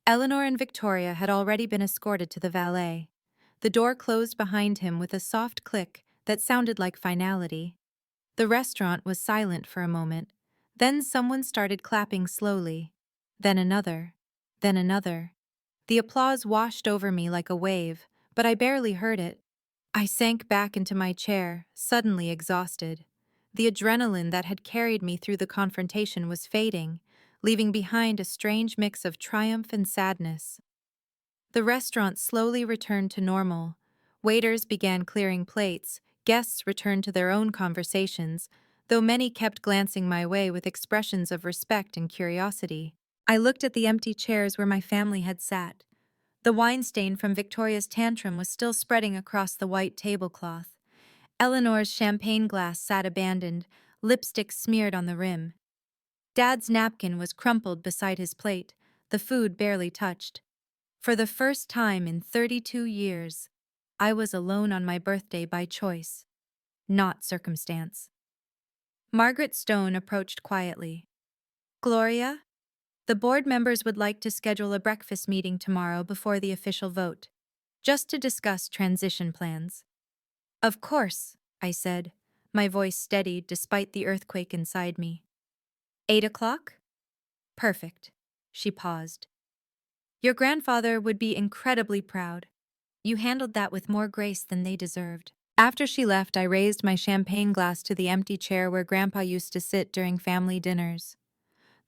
Eleanor and Victoria had already been escorted to the valet. The door closed behind him with a soft click that sounded like finality. The restaurant was silent for a moment. Then someone started clapping slowly. Then another. Then another. The applause washed over me like a wave, but I barely heard it. I sank back into my chair, suddenly exhausted. The adrenaline that had carried me through the confrontation was fading, leaving behind a strange mix of triumph and sadness. The restaurant slowly returned to normal. Waiters began clearing plates, guests returned to their own conversations, though many kept glancing my way with expressions of respect and curiosity. I looked at the empty chairs where my family had sat. The wine stain from Victoria's tantrum was still spreading across the white tablecloth. Eleanor's champagne glass sat abandoned, lipstick smeared on the rim. Dad's napkin was crumpled beside his plate, the food barely touched. For the first time in 32 years, I was alone on my birthday by choice, not circumstance. Margaret Stone approached quietly. Gloria? The board members would like to schedule a breakfast meeting tomorrow before the official vote, just to discuss transition plans. Of course, I said, my voice steadied despite the earthquake inside me. 8 o'clock? Perfect. She paused. Your grandfather would be incredibly proud. You handled that with more grace than they deserved. After she left, I raised my champagne glass to the empty chair where Grandpa used to sit during family dinners.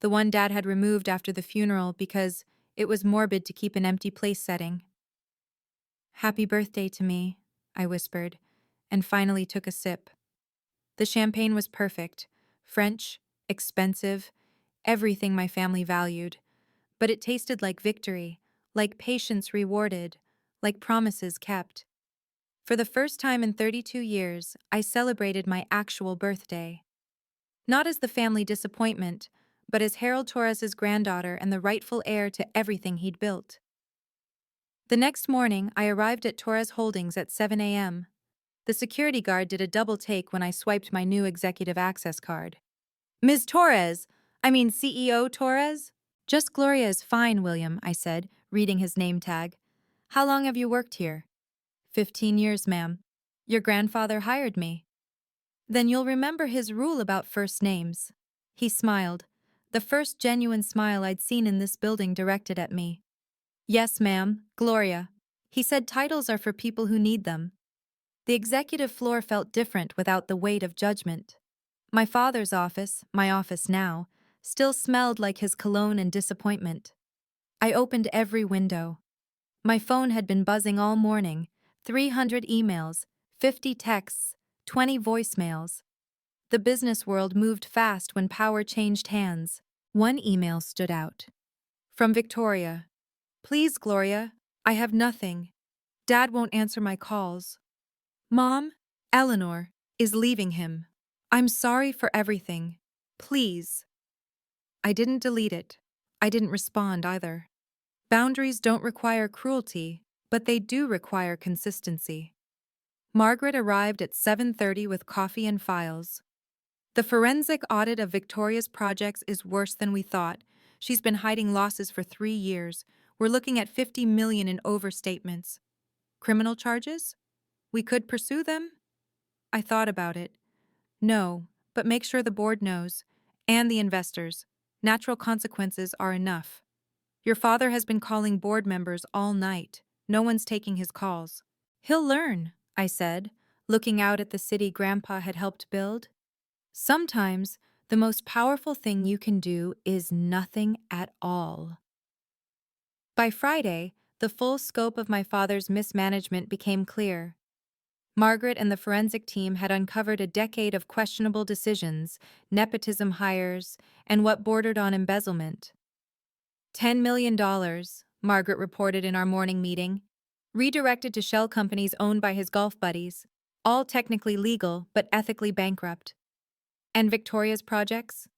the one Dad had removed after the funeral because it was morbid to keep an empty place setting. "Happy birthday to me," I whispered, and finally took a sip. The champagne was perfect, French, expensive, everything my family valued, but it tasted like victory, like patience rewarded, like promises kept. For the first time in 32 years, I celebrated my actual birthday. Not as the family disappointment, but as Harold Torres's granddaughter and the rightful heir to everything he'd built. The next morning, I arrived at Torres Holdings at 7 a.m. The security guard did a double take when I swiped my new executive access card. "Ms. Torres! I mean CEO Torres?" "Just Gloria is fine, William," I said, reading his name tag. "How long have you worked here?" 15 years, ma'am. Your grandfather hired me." "Then you'll remember his rule about first names." He smiled, the first genuine smile I'd seen in this building directed at me. "Yes, ma'am, Gloria." He said titles are for people who need them. The executive floor felt different without the weight of judgment. My father's office, my office now, still smelled like his cologne and disappointment. I opened every window. My phone had been buzzing all morning, 300 emails, 50 texts, 20 voicemails. The business world moved fast when power changed hands. One email stood out. From Victoria. "Please, Gloria, I have nothing. Dad won't answer my calls. Mom, Eleanor, is leaving him. I'm sorry for everything. Please." I didn't delete it. I didn't respond either. Boundaries don't require cruelty, but they do require consistency. Margaret arrived at 7:30 with coffee and files. "The forensic audit of Victoria's projects is worse than we thought. She's been hiding losses for 3 years. We're looking at 50 million in overstatements. Criminal charges? We could pursue them?" I thought about it. No, but make sure the board knows. And the investors. Natural consequences are enough. Your father has been calling board members all night. No one's taking his calls. "He'll learn," I said, looking out at the city Grandpa had helped build. Sometimes, the most powerful thing you can do is nothing at all. By Friday, the full scope of my father's mismanagement became clear. Margaret and the forensic team had uncovered a decade of questionable decisions, nepotism hires, and what bordered on embezzlement. $10 million, Margaret reported in our morning meeting, redirected to shell companies owned by his golf buddies, all technically legal but ethically bankrupt. And Victoria's projects?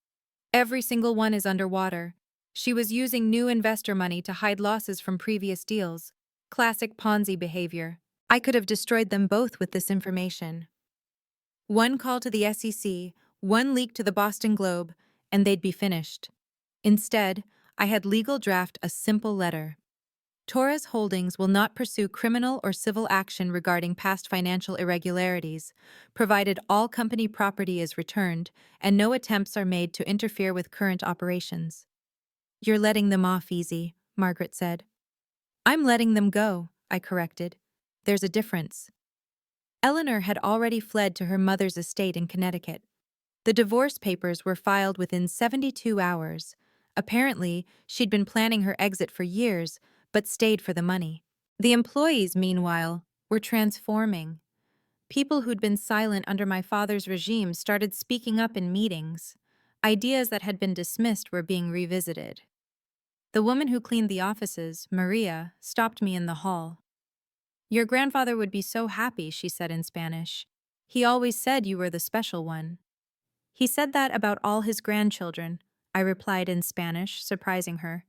Every single one is underwater. She was using new investor money to hide losses from previous deals. Classic Ponzi behavior. I could have destroyed them both with this information. One call to the SEC, one leak to the Boston Globe, and they'd be finished. Instead, I had legal draft a simple letter. Torres Holdings will not pursue criminal or civil action regarding past financial irregularities, provided all company property is returned and no attempts are made to interfere with current operations. "You're letting them off easy," Margaret said. "I'm letting them go," I corrected. "There's a difference." Eleanor had already fled to her mother's estate in Connecticut. The divorce papers were filed within 72 hours. Apparently, she'd been planning her exit for years, but stayed for the money. The employees, meanwhile, were transforming. People who'd been silent under my father's regime started speaking up in meetings. Ideas that had been dismissed were being revisited. The woman who cleaned the offices, Maria, stopped me in the hall. "Your grandfather would be so happy," she said in Spanish. "He always said you were the special one." "He said that about all his grandchildren," I replied in Spanish, surprising her.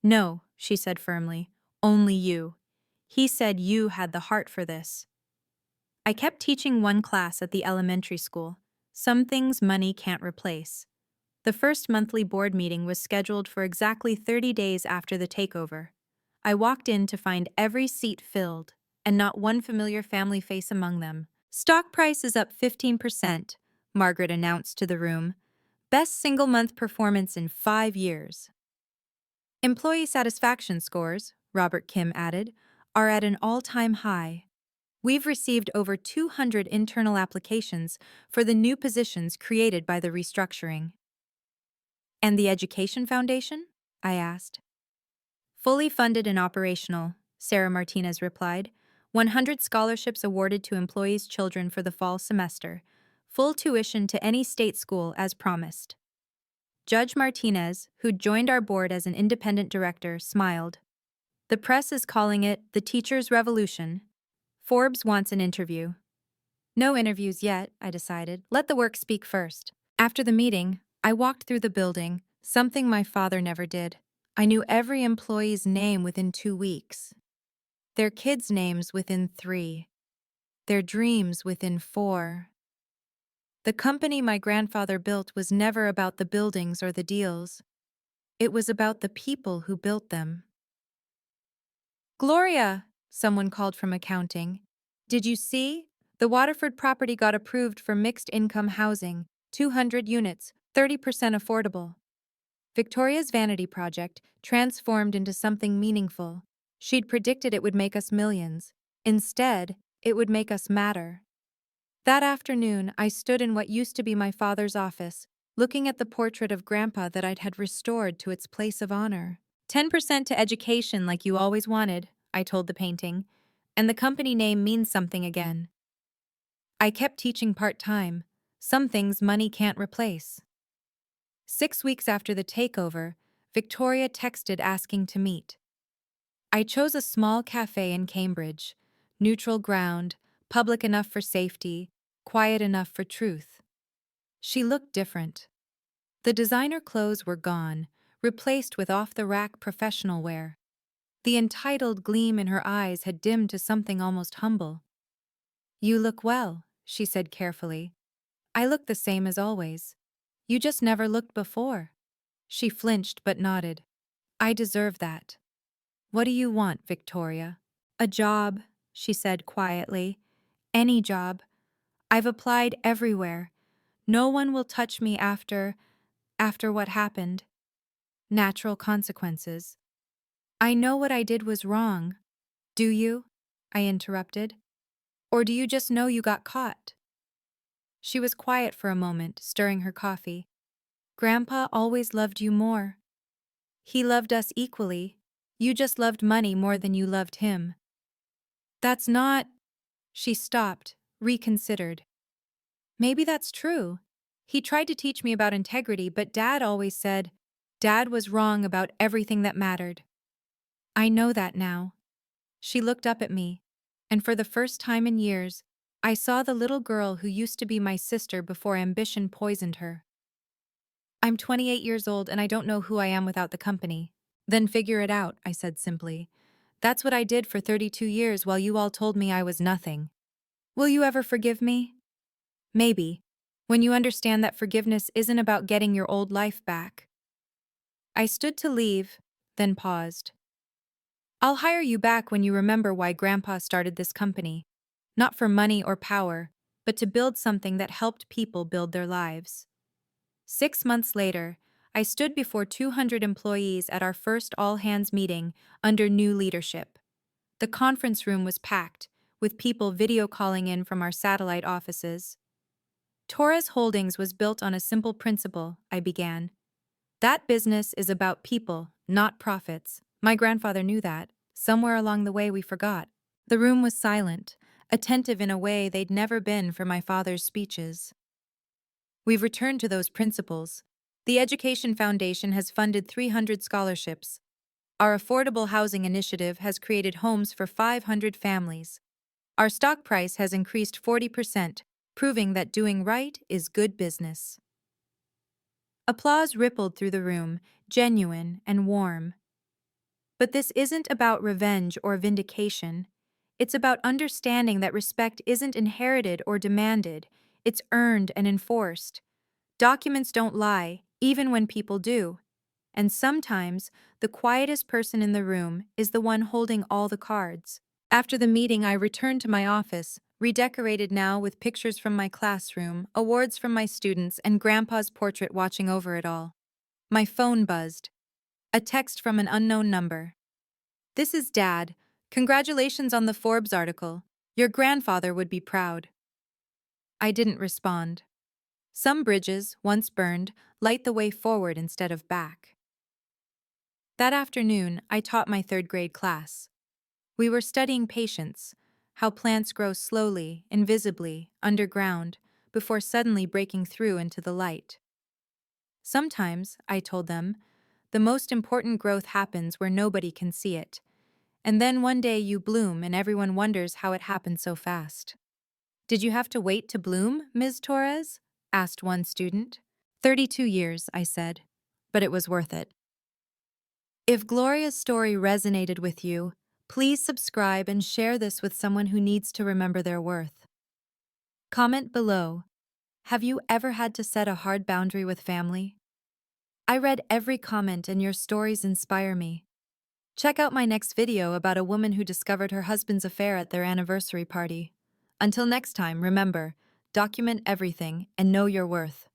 "No," she said firmly, "only you. He said you had the heart for this." I kept teaching one class at the elementary school. Some things money can't replace. The first monthly board meeting was scheduled for exactly 30 days after the takeover. I walked in to find every seat filled, and not one familiar family face among them. "Stock price is up 15%, Margaret announced to the room. "Best single-month performance in 5 years. Employee satisfaction scores," Robert Kim added, "are at an all-time high. We've received over 200 internal applications for the new positions created by the restructuring." And the Education Foundation? I asked. Fully funded and operational, Sarah Martinez replied. 100 scholarships awarded to employees' children for the fall semester. Full tuition to any state school as promised. Judge Martinez, who'd joined our board as an independent director, smiled. The press is calling it the Teacher's Revolution. Forbes wants an interview. No interviews yet, I decided. Let the work speak first. After the meeting, I walked through the building, something my father never did. I knew every employee's name within 2 weeks, their kids' names within 3, their dreams within 4. The company my grandfather built was never about the buildings or the deals. It was about the people who built them. Gloria, someone called from accounting. Did you see? The Waterford property got approved for mixed-income housing, 200 units, 30% affordable. Victoria's vanity project transformed into something meaningful. She'd predicted it would make us millions. Instead, it would make us matter. That afternoon, I stood in what used to be my father's office, looking at the portrait of Grandpa that I'd had restored to its place of honor. 10% to education like you always wanted, I told the painting, and the company name means something again. I kept teaching part-time. Some things money can't replace. 6 weeks after the takeover, Victoria texted asking to meet. I chose a small cafe in Cambridge, neutral ground, public enough for safety, quiet enough for truth. She looked different. The designer clothes were gone, replaced with off-the-rack professional wear. The entitled gleam in her eyes had dimmed to something almost humble. You look well, she said carefully. I look the same as always. You just never looked before. She flinched but nodded. I deserve that. What do you want, Victoria? A job, she said quietly. Any job. I've applied everywhere. No one will touch me after what happened. Natural consequences. I know what I did was wrong. Do you? I interrupted. Or do you just know you got caught? She was quiet for a moment, stirring her coffee. Grandpa always loved you more. He loved us equally. You just loved money more than you loved him. That's not... She stopped, reconsidered. Maybe that's true. He tried to teach me about integrity, but Dad always said, Dad was wrong about everything that mattered. I know that now. She looked up at me, and for the first time in years, I saw the little girl who used to be my sister before ambition poisoned her. I'm 28 years old and I don't know who I am without the company. Then figure it out, I said simply. That's what I did for 32 years while you all told me I was nothing. Will you ever forgive me? Maybe, when you understand that forgiveness isn't about getting your old life back. I stood to leave, then paused. I'll hire you back when you remember why Grandpa started this company. Not for money or power, but to build something that helped people build their lives. 6 months later, I stood before 200 employees at our first all-hands meeting under new leadership. The conference room was packed, with people video calling in from our satellite offices. Torres Holdings was built on a simple principle, I began. That business is about people, not profits. My grandfather knew that. Somewhere along the way we forgot. The room was silent, attentive in a way they'd never been for my father's speeches. We've returned to those principles. The Education Foundation has funded 300 scholarships. Our affordable housing initiative has created homes for 500 families. Our stock price has increased 40%, proving that doing right is good business. Applause rippled through the room, genuine and warm. But this isn't about revenge or vindication. It's about understanding that respect isn't inherited or demanded, it's earned and enforced. Documents don't lie, even when people do. And sometimes, the quietest person in the room is the one holding all the cards. After the meeting, I returned to my office, redecorated now with pictures from my classroom, awards from my students, and Grandpa's portrait watching over it all. My phone buzzed. A text from an unknown number. This is Dad. Congratulations on the Forbes article. Your grandfather would be proud. I didn't respond. Some bridges, once burned, light the way forward instead of back. That afternoon, I taught my third-grade class. We were studying patience, how plants grow slowly, invisibly, underground, before suddenly breaking through into the light. Sometimes, I told them, the most important growth happens where nobody can see it. And then one day you bloom and everyone wonders how it happened so fast. Did you have to wait to bloom, Ms. Torres? Asked one student. 32 years, I said, but it was worth it. If Gloria's story resonated with you, please subscribe and share this with someone who needs to remember their worth. Comment below. Have you ever had to set a hard boundary with family? I read every comment and your stories inspire me. Check out my next video about a woman who discovered her husband's affair at their anniversary party. Until next time, remember, document everything and know your worth.